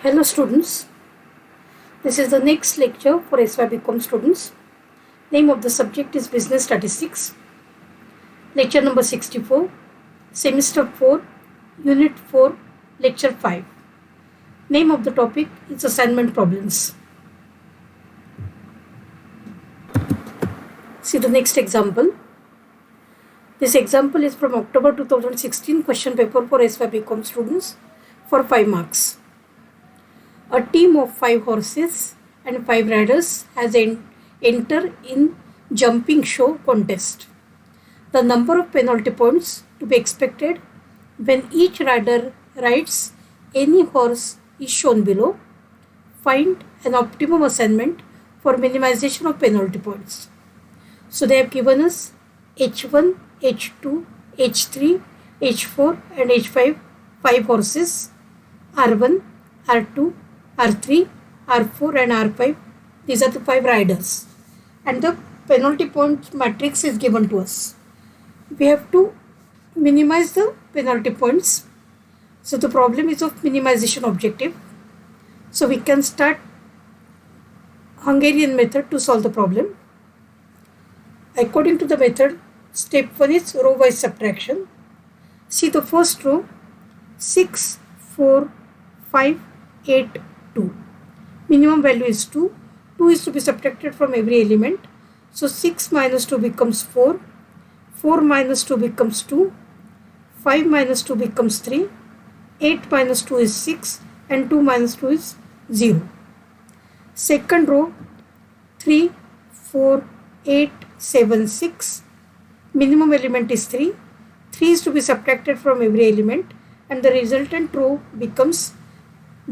Hello students, this is the next lecture for SYBCom students. Name of the subject is Business Statistics. Lecture number 64, Semester 4, Unit 4, Lecture 5. Name of the topic is Assignment Problems. See the next example. This example is from October 2016 question paper for SYBCom students for 5 marks. A team of 5 horses and 5 riders has entered in jumping show contest. The number of penalty points to be expected when each rider rides any horse is shown below. Find an optimum assignment for minimization of penalty points. So they have given us H1, H2, H3, H4 and H5 5 horses, R1, R2, R3, R4 and R5. These are the 5 riders. And the penalty point matrix is given to us. We have to minimize the penalty points. So the problem is of minimization objective. So we can start Hungarian method to solve the problem. According to the method, step 1 is row wise subtraction. See the first row, 6, 4, 5, 8, 2. Minimum value is 2. 2 is to be subtracted from every element. So 6 minus 2 becomes 4. 4 minus 2 becomes 2. 5 minus 2 becomes 3. 8 minus 2 is 6. And 2 minus 2 is 0. Second row, 3, 4, 8, 7, 6. Minimum element is 3. 3 is to be subtracted from every element. And the resultant row becomes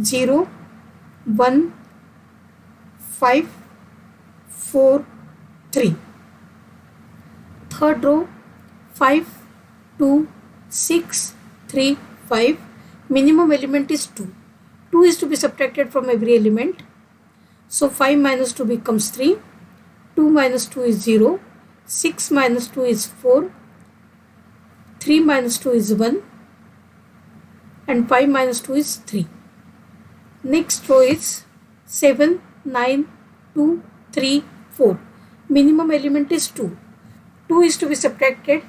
0, 1, 5, 4, 3. Third row, 5, 2, 6, 3, 5. Minimum element is 2. 2 is to be subtracted from every element. So 5 minus 2 becomes 3. 2 minus 2 is 0. 6 minus 2 is 4. 3 minus 2 is 1. And 5 minus 2 is 3. Next row is 7, 9, 2, 3, 4. Minimum element is 2. 2 is to be subtracted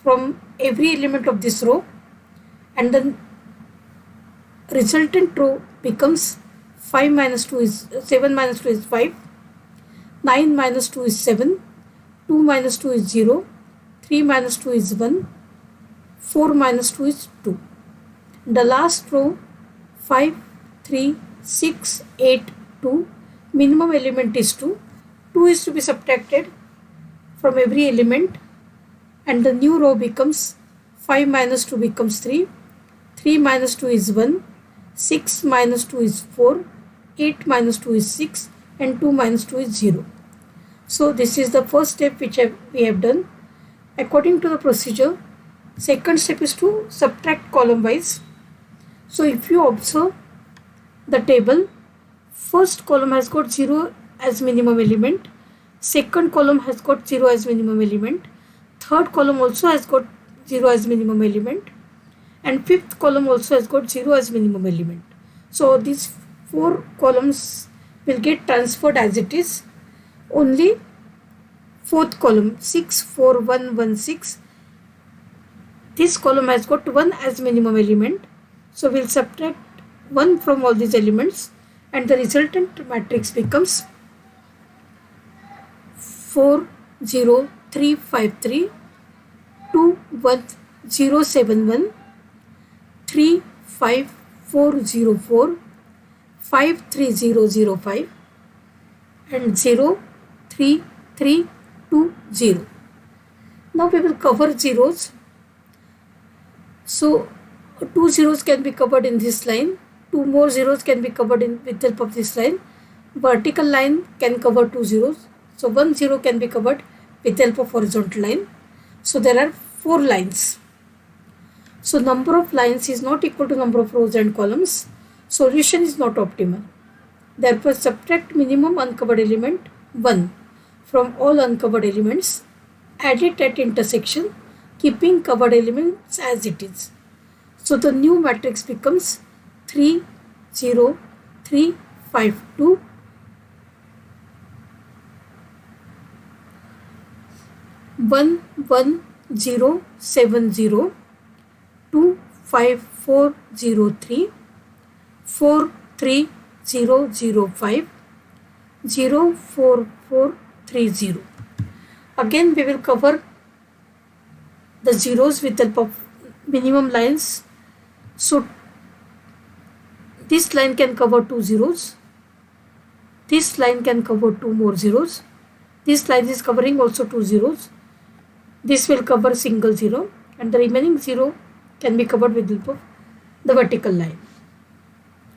from every element of this row and the resultant row becomes 5 minus 2 is 7 minus 2 is 5. 9 minus 2 is 7. 2 minus 2 is 0. 3 minus 2 is 1. 4 minus 2 is 2. The last row, 5, 3, 6, 8, 2. Minimum element is 2. 2 is to be subtracted from every element and the new row becomes 5 minus 2 becomes 3. 3 minus 2 is 1. 6 minus 2 is 4. 8 minus 2 is 6 and 2 minus 2 is 0. So this is the first step which we have done. According to the procedure, second step is to subtract column wise. So if you observe the table, first column has got 0 as minimum element, second column has got 0 as minimum element, third column also has got 0 as minimum element, and fifth column also has got 0 as minimum element. So these 4 columns will get transferred as it is. Only fourth column, 6, 4, 1, 1, 6. This column has got 1 as minimum element. So we'll subtract 1 from all these elements and the resultant matrix becomes 4, 0, 3, 5, 3, 2, 1, 0, 7, 1, 3, 5, 4, 0, 4, 5, 3, 0, 0, 5 and 0, 3, 3, 2, 0. Now we will cover zeros. So 2 zeros can be covered in this line. 2 more zeros can be covered with the help of this line. Vertical line can cover 2 zeros. So 1 zero can be covered with the help of horizontal line. So there are 4 lines. So number of lines is not equal to number of rows and columns. Solution is not optimal. Therefore subtract minimum uncovered element 1 from all uncovered elements. Add it at intersection keeping covered elements as it is. So the new matrix becomes 3, 0, 3, 5, 2, 1, 1, 0, 7, 0, 2, 5, 4, 0, 3, 4, 3, 0, 0, 5, 0, 4, 4, 3, 0. Again we will cover the zeros with the help of minimum lines. So this line can cover 2 zeros. This line can cover 2 more zeros. This line is covering also 2 zeros. This will cover single zero, and the remaining zero can be covered with the help of the vertical line.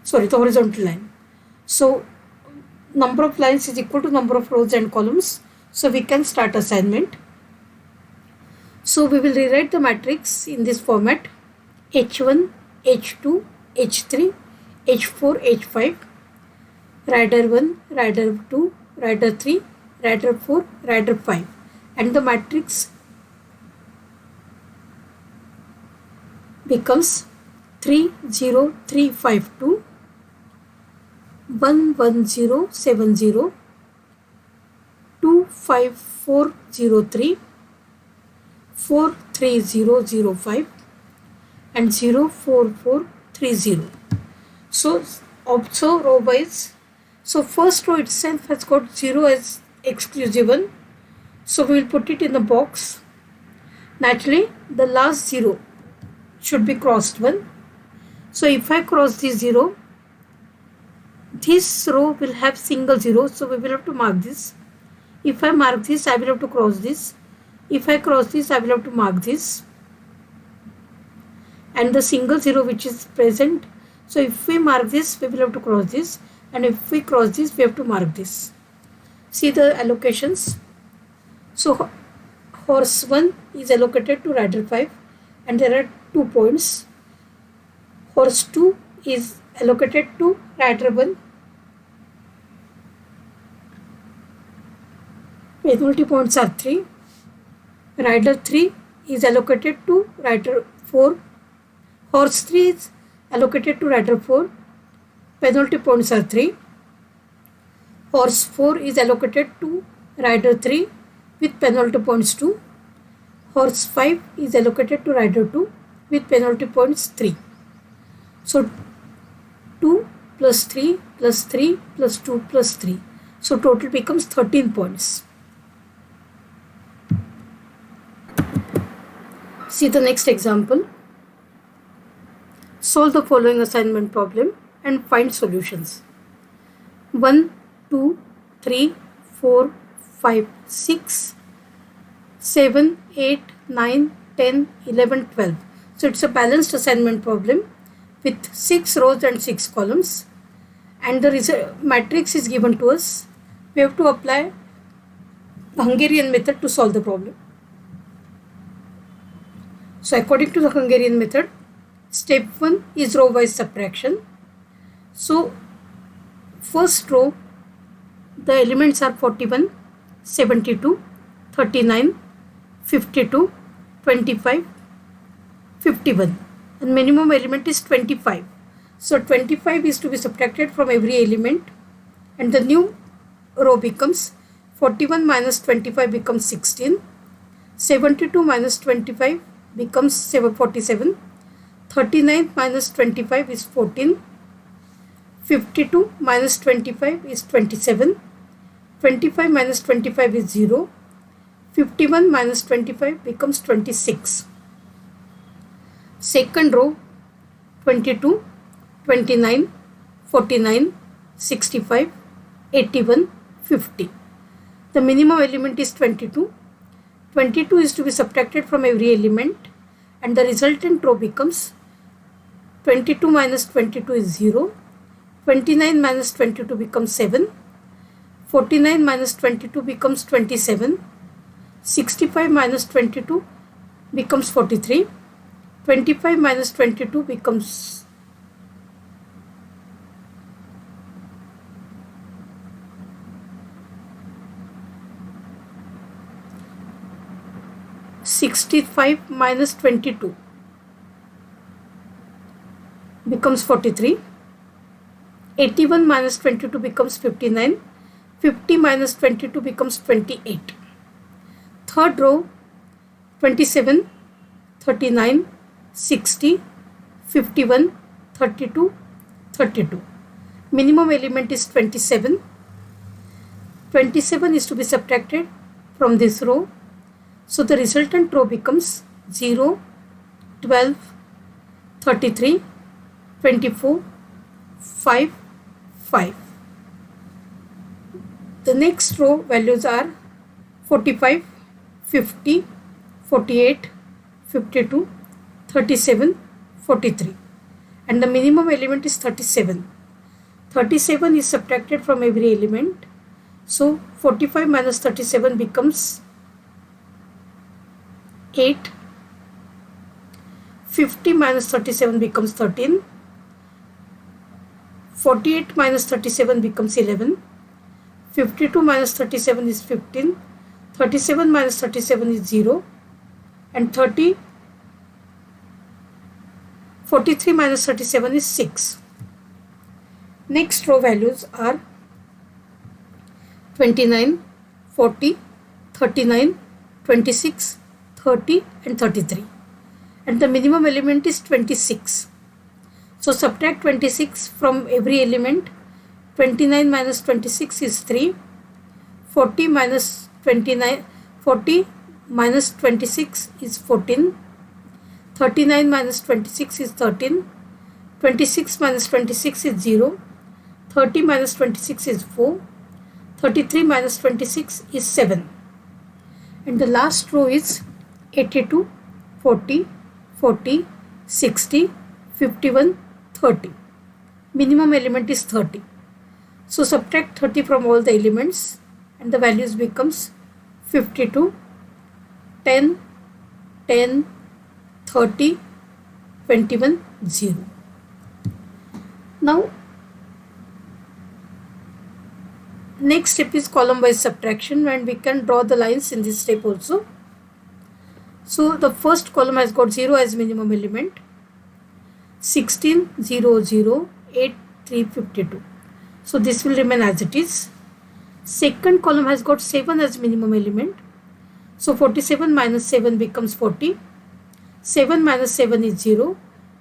Sorry, the horizontal line. So number of lines is equal to number of rows and columns. So we can start assignment. So we will rewrite the matrix in this format: H1, H2, H3, H4, H5, rider 1, rider 2, rider 3, rider 4, rider 5, and the matrix becomes 3, 0, 3, 5, 2, 1, 1, 0, 7, 0, 2, 5, 4, 0, 3, 4, 3, 0, 0, 5, and 0, 4, 4, 3, 0. So observe row wise. So first row itself has got 0 as exclusive one. So we will put it in the box. Naturally, the last 0 should be crossed one. So if I cross this 0, this row will have single 0. So we will have to mark this. If I mark this, I will have to cross this. If I cross this, I will have to mark this. And the single 0 which is present. So if we mark this, we will have to cross this. And if we cross this, we have to mark this. See the allocations. So horse 1 is allocated to rider 5, and there are 2 points. Horse 2 is allocated to rider 1. Penalty points are 3. Rider 3 is allocated to rider 4. Horse 3 is allocated to rider 4. Penalty points are 3. Horse 4 is allocated to rider 3 with penalty points 2. Horse 5 is allocated to rider 2 with penalty points 3. So 2 plus 3 plus 3 plus 2 plus 3. So total becomes 13 points. See the next example. Solve the following assignment problem and find solutions. 1, 2, 3, 4, 5, 6, 7, 8, 9, 10, 11, 12. So it's a balanced assignment problem with 6 rows and 6 columns, and the matrix is given to us. We have to apply the Hungarian method to solve the problem. So according to the Hungarian method, step 1 is row wise subtraction. So first row, the elements are 41, 72, 39, 52, 25, 51, and minimum element is 25. So 25 is to be subtracted from every element, and the new row becomes 41 minus 25 becomes 16, 72 minus 25 becomes 47, 39 minus 25 is 14, 52 minus 25 is 27, 25 minus 25 is 0, 51 minus 25 becomes 26. Second row, 22, 29, 49, 65, 81, 50. The minimum element is 22. 22 is to be subtracted from every element, and the resultant row becomes 22 minus 22 is 0, 29 minus 22 becomes 7, 49 minus 22 becomes 27, 65 minus 22 becomes 43, 25 minus 22 becomes 65 minus 22 becomes 43. 81 minus 22 becomes 59. 50 minus 22 becomes 28. Third row, 27, 39, 60, 51, 32, 32. Minimum element is 27. 27 is to be subtracted from this row. So the resultant row becomes 0, 12, 33, 24, 5, 5. The next row values are 45, 50, 48, 52, 37, 43. And the minimum element is 37. 37 is subtracted from every element. So 45 minus 37 becomes 8. 50 minus 37 becomes 13. 48 minus 37 becomes 11. 52 minus 37 is 15. 37 minus 37 is 0. And 43 minus 37 is 6. Next row values are 29, 40, 39, 26, 30 and 33. And the minimum element is 26. So subtract 26 from every element. 29 minus 26 is 3. 40 minus 29, 40 minus 26 is 14. 39 minus 26 is 13. 26 minus 26 is 0. 30 minus 26 is 4. 33 minus 26 is 7. And the last row is 82, 40, 40, 60, 51, 30. Minimum element is 30. So subtract 30 from all the elements and the values becomes 52, 10, 10, 30, 21, 0. Now next step is column wise subtraction, and we can draw the lines in this step also. So the first column has got 0 as minimum element. 16, 0, 0, 8, 3, 52. So this will remain as it is. Second column has got 7 as minimum element. So 47 minus 7 becomes 40. 7 minus 7 is 0.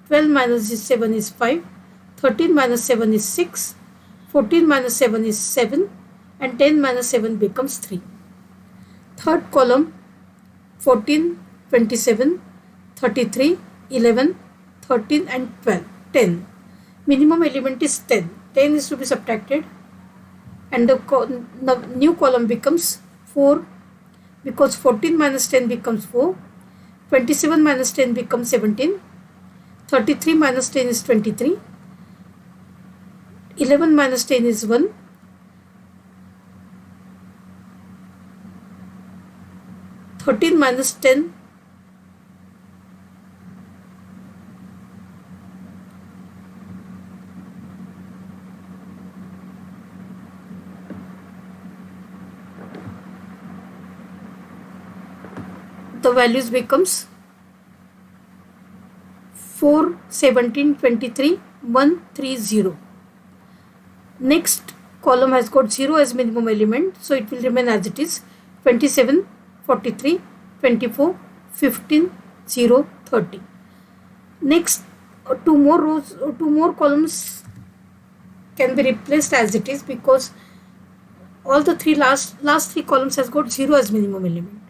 12 minus 7 is 5. 13 minus 7 is 6. 14 minus 7 is 7. And 10 minus 7 becomes 3. Third column, 14, 27, 33, 11, 13 and 12, 10. Minimum element is 10. 10 is to be subtracted and the new column becomes 4 because 14 minus 10 becomes 4. 27 minus 10 becomes 17. 33 minus 10 is 23. 11 minus 10 is 1. 13 minus 10 the values becomes 4, 17, 23, 1, 3, 0. Next column has got 0 as minimum element, so it will remain as it is. 27, 43, 24, 15, 0, 30. Next two more columns can be replaced as it is because all the last three columns has got 0 as minimum element.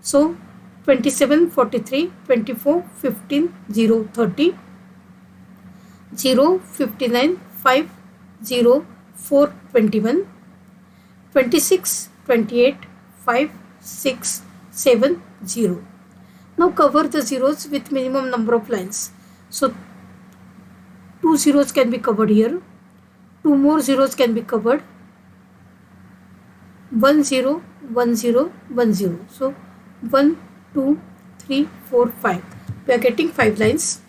So 27, 43, 24, 15, 0, 30, 0, 59, 5, 0, 4, 21, 26, 28, 5, 6, 7, 0. Now cover the zeros with minimum number of lines. So 2 zeros can be covered here. 2 more zeros can be covered. 1 0, 1 0, 1 0. So 1, 2, 3, 4, 5. We are getting 5 lines.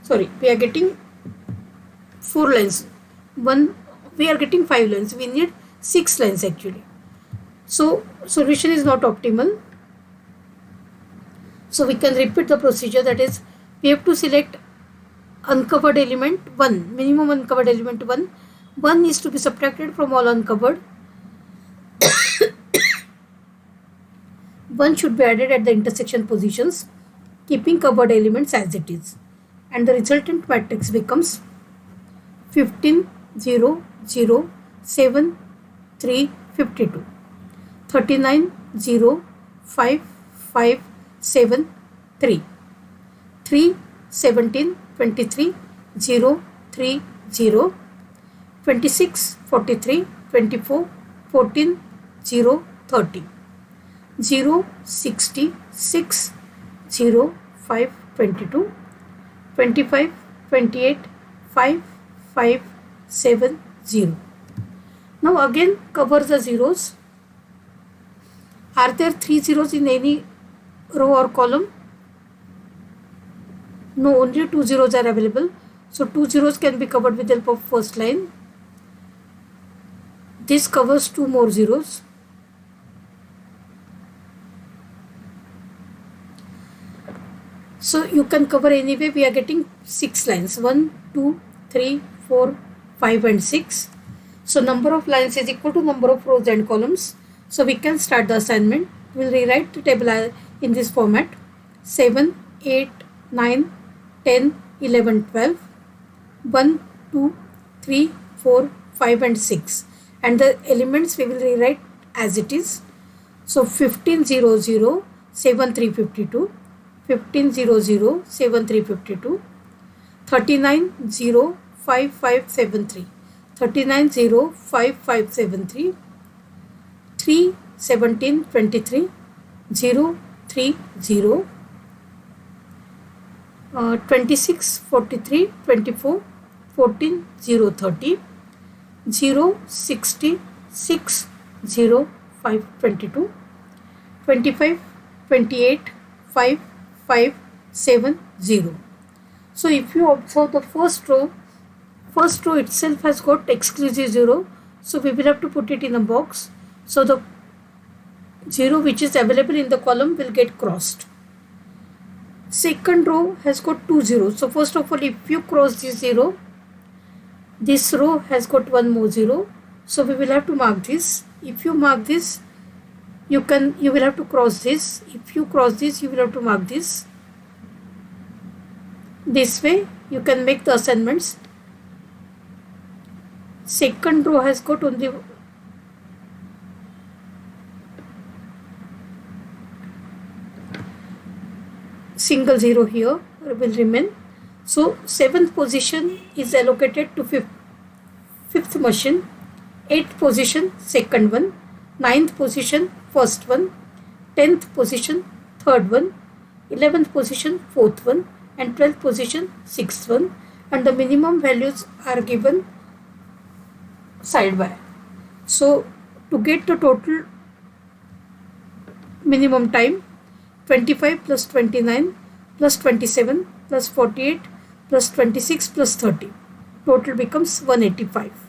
Sorry, we are getting 4 lines. We are getting 5 lines. We need 6 lines actually. So solution is not optimal. So we can repeat the procedure, that is we have to select uncovered element 1, minimum uncovered element 1. 1 is to be subtracted from all uncovered. 1 should be added at the intersection positions, keeping covered elements as it is. And the resultant matrix becomes 15, 0, 0, 7, 3, 52. 39, 0, 5, 5, 7, 3. 3, 17, 23, 0, 3, 0. 26, 43, 24, 14, 0, 30. 0, 60, 6, 0, 5, 22. 25, 28, 5, 5, 7, 0. Now again cover the zeros. Are there 3 zeros in any row or column? No, only 2 zeros are available. So 2 zeros can be covered with the help of first line. This covers 2 more zeros. So you can cover anyway. We are getting 6 lines. 1, 2, 3, 4, 5 and 6. So number of lines is equal to number of rows and columns. So we can start the assignment. We will rewrite the table in this format. 7, 8, 9, 10, 11, 12. 1, 2, 3, 4, 5 and 6. And the elements we will rewrite as it is. So 15, 0, 0, 7, 3, 52. 15, 0, 0, 7, 3, 52. 39, 0, 5, 5, 7, 3. 39, 0, 5, 5, 7, 3. 3, 17, 23. 0, 3, 0. 26, 43, 24. 14, 0, 30. 0, 60, 6, 0, 5, 22. 25, 28, 5, 5, 7, 0. So if you observe the first row itself has got exclusive 0. So we will have to put it in a box. So the 0 which is available in the column will get crossed. Second row has got 2 zeros. So first of all, if you cross this 0, this row has got 1 more 0. So we will have to mark this. If you mark this, you will have to cross this. If you cross this, you will have to mark this. This way you can make the assignments. Second row has got only single 0 here will remain. So 7th position is allocated to 5th machine, 8th position second one, 9th position first one, 10th position third one, 11th position fourth one, and 12th position sixth one, and the minimum values are given side by. So to get the total minimum time, 25 plus 29 plus 27 plus 48 plus 26 plus 30, total becomes 185.